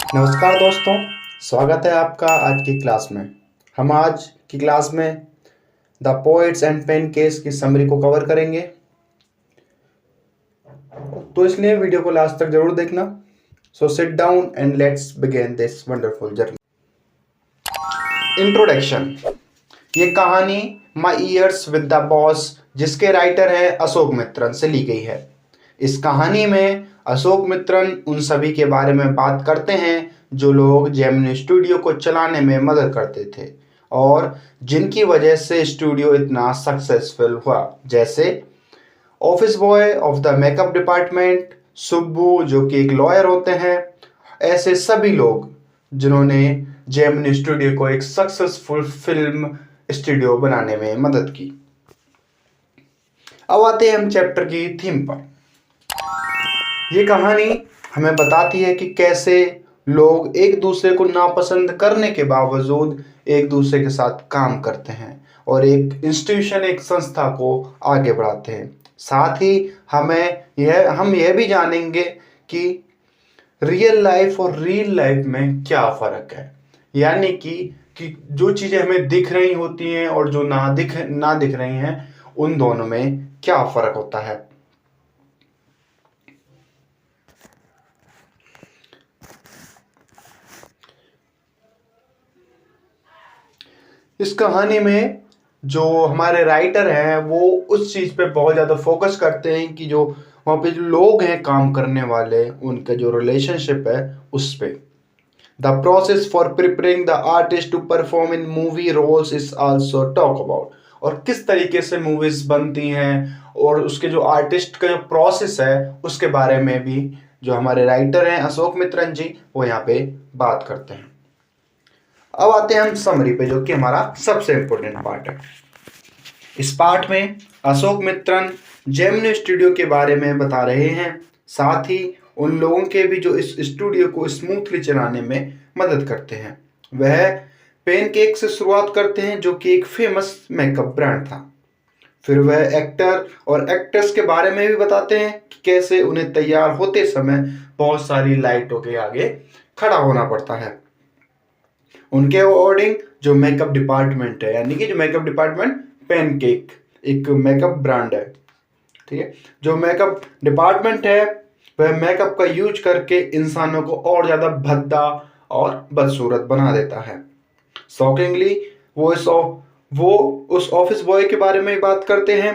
नमस्कार दोस्तों, स्वागत है आपका आज की क्लास में। हम आज की क्लास में the poets and pancake की समरी को कवर करेंगे, तो इसलिए वीडियो को लास्ट तक जरूर देखना। So sit down and let's begin this wonderful journey. Introduction. ये कहानी my years with the boss, जिसके राइटर है अशोक मित्रन, से ली गई है। इस कहानी में अशोक मित्रन उन सभी के बारे में बात करते हैं जो लोग जेमिनी स्टूडियो को चलाने में मदद करते थे और जिनकी वजह से स्टूडियो इतना सक्सेसफुल हुआ, जैसे office boy of the makeup department, Subbu जो कि एक लॉयर होते हैं। ऐसे सभी लोग जिन्होंने जेमिनी स्टूडियो को एक सक्सेसफुल फिल्म स्टूडियो बनाने में मदद की। अब आते हैं हम चैप्टर की थीम पर। ये कहानी हमें बताती है कि कैसे लोग एक दूसरे को नापसंद करने के बावजूद एक दूसरे के साथ काम करते हैं और एक इंस्टीट्यूशन, एक संस्था को आगे बढ़ाते हैं। साथ ही हम यह भी जानेंगे कि रियल लाइफ और रियल लाइफ में क्या फ़र्क है, यानी कि जो चीज़ें हमें दिख रही होती हैं और जो ना दिख रही हैं, उन दोनों में क्या फ़र्क होता है। इस कहानी में जो हमारे राइटर हैं वो उस चीज़ पे बहुत ज़्यादा फोकस करते हैं कि जो वहाँ पे जो लोग हैं काम करने वाले, उनका जो रिलेशनशिप है उस पे। The process for preparing the artist to perform in movie roles is also talk about. और किस तरीके से मूवीज बनती हैं और उसके जो आर्टिस्ट का जो प्रोसेस है उसके बारे में भी जो हमारे राइटर हैं अशोक मित्रन जी, वो यहाँ पे बात करते हैं। अब आते हैं हम समरी पे, जो कि हमारा सबसे इम्पोर्टेंट पार्ट है। इस पार्ट में अशोक मित्रन जेमिनी स्टूडियो के बारे में बता रहे हैं, साथ ही उन लोगों के भी जो इस स्टूडियो को स्मूथली चलाने में मदद करते हैं। वह पेनकेक से शुरुआत करते हैं, जो कि एक फेमस मेकअप ब्रांड था। फिर वह एक्टर और एक्ट्रेस के बारे में भी बताते हैं कि कैसे उन्हें तैयार होते समय बहुत सारी लाइटों के आगे खड़ा होना पड़ता है। उनके अकॉर्डिंग जो मेकअप डिपार्टमेंट है, यानी कि जो मेकअप डिपार्टमेंट पेनकेक एक मेकअप ब्रांड है, ठीक है। जो मेकअप डिपार्टमेंट है वह मेकअप का यूज करके इंसानों को और ज़्यादा भद्दा और बदसूरत बना देता है। शॉकिंगली वो उस ऑफिस बॉय के बारे में बात करते हैं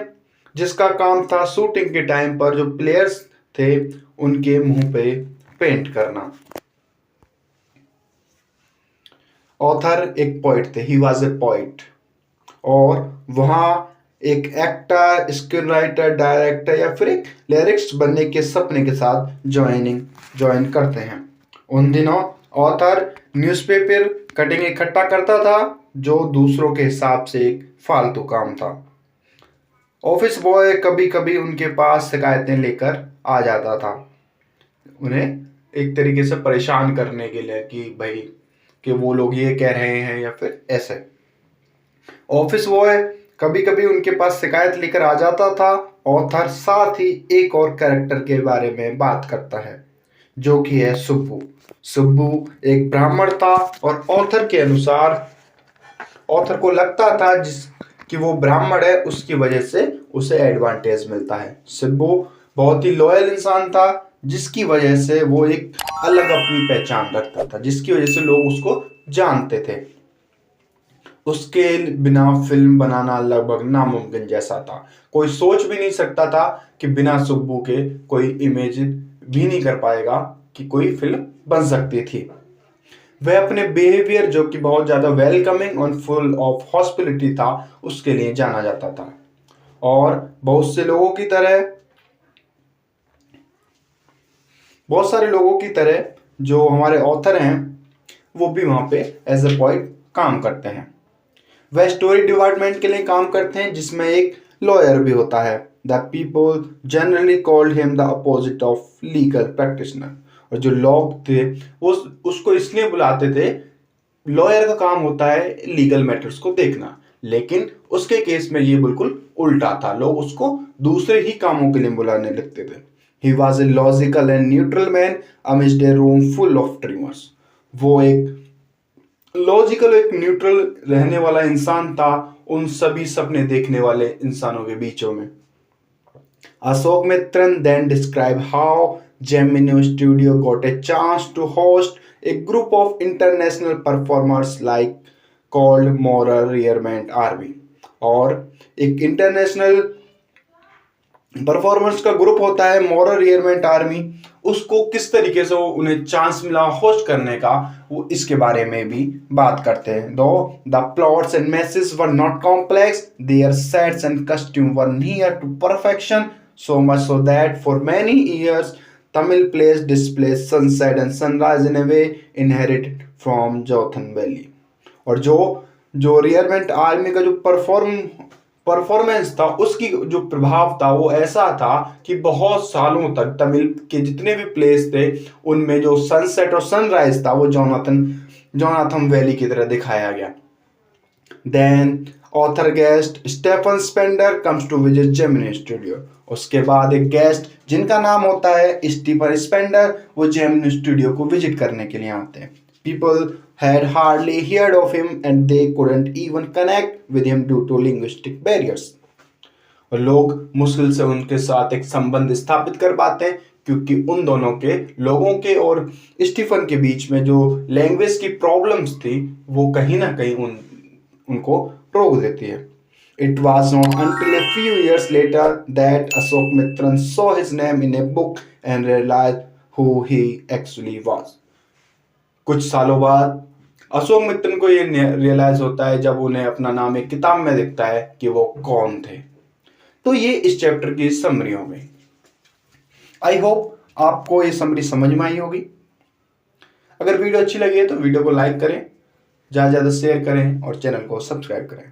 जिसका काम था शूटिंग के टाइम पर जो प्लेयर्स थे उनके मुंह पे पेंट करना। ऑथर एक पोइट थे, ही वॉज ए पोइट, और वहाँ एक एक्टर, स्क्रीन राइटर, डायरेक्टर या फिर एक लिरिक्स बनने के सपने के साथ ज्वाइन करते हैं। उन दिनों ऑथर न्यूज़पेपर कटिंग इकट्ठा करता था, जो दूसरों के हिसाब से एक फालतू काम था। ऑफिस बॉय कभी कभी उनके पास शिकायतें लेकर आ जाता था, उन्हें एक तरीके से परेशान करने के लिए कि भाई कि वो लोग ये कह रहे हैं या फिर ऐसे। ऑफिस बॉय कभी कभी उनके पास शिकायत लेकर आ जाता था। ऑथर साथ ही एक और कैरेक्टर के बारे में बात करता है, जो कि है सुब्बू। सुब्बू एक ब्राह्मण था और ऑथर के अनुसार ऑथर को लगता था कि वो ब्राह्मण है, उसकी वजह से उसे एडवांटेज मिलता है। सुब्बू बहुत ही लॉयल इंसान था, जिसकी वजह से वो एक अलग अपनी पहचान रखता था, जिसकी वजह से लोग उसको जानते थे। उसके बिना फिल्म बनाना लगभग नामुमकिन जैसा था। कोई सोच भी नहीं सकता था कि बिना सुब्बू के कोई इमेजिन भी नहीं कर पाएगा कि कोई फिल्म बन सकती थी। वह अपने बिहेवियर, जो कि बहुत ज़्यादा वेलकमिंग और फुल ऑफ हॉस्पिटलिटी था, उसके लिए जाना जाता था। और बहुत सारे लोगों की तरह जो हमारे ऑथर हैं वो भी वहाँ पे एज ए पॉइंट काम करते हैं। वह स्टोरी डिपार्टमेंट के लिए काम करते हैं, जिसमें एक लॉयर भी होता है। The people generally called him the opposite of legal practitioner. और जो लोग थे वो उसको इसलिए बुलाते थे, लॉयर का काम होता है लीगल मैटर्स को देखना, लेकिन उसके केस में ये बिल्कुल उल्टा था, लोग उसको दूसरे ही कामों के लिए बुलाने लगते थे। He was a logical and neutral man amidst A room full of dreamers. वो एक लॉजिकल, एक न्यूट्रल रहने वाला इंसान था उन सभी सपने देखने वाले इंसानों के बीचों में। Ashok then described how Gemini Studio got a chance to host a group of international performers like called Moral Rearment Army। और एक इंटरनेशनल परफॉर्मर्स का ग्रुप होता है मॉरल रियरमेंट आर्मी, उसको किस तरीके से उन्हें चांस मिला होस्ट करने का, वो इसके बारे में भी बात करते हैं। Though the plots and message were not complex, their sets and costume were near to perfection, so much so that for many years Tamil plays displays sunset and sunrise in a way inherited from Jothan Valley। और जो रियरमेंट army का जो performance था, उसकी जो प्रभाव था वो ऐसा था कि बहुत सालों तक तमिल के जितने भी प्लेस थे उनमें जो सनसेट और सनराइज था वो जोनाथन वैली की तरह दिखाया गया। Then author guest Stephen Spender comes to visit Gemini studio. उसके बाद एक गेस्ट जिनका नाम होता है स्टीफन स्पेंडर, वो जेमिनी स्टूडियो को विजिट करने के लिए आते हैं। People had hardly heard of him and they couldn't even connect with him due to linguistic barriers। और लोग मुश्किल से उनके साथ एक संबंध स्थापित कर पाते हैं क्योंकि उन दोनों के लोगों के और स्टीफन के बीच में जो लैंग्वेज की प्रॉब्लम्स थी वो कहीं ना कहीं उनको रोक देती है। It was not until a few years later that Ashok saw his name in a book and realized who he actually was। कुछ सालों बाद अशोक मित्रन को ये रियलाइज होता है जब उन्हें अपना नाम एक किताब में दिखता है कि वो कौन थे। तो ये इस चैप्टर की समरी हो गई। आई होप आपको ये समरी समझ में आई होगी। अगर वीडियो अच्छी लगी है तो वीडियो को लाइक करें, ज़्यादा से ज़्यादा शेयर करें और चैनल को सब्सक्राइब करें।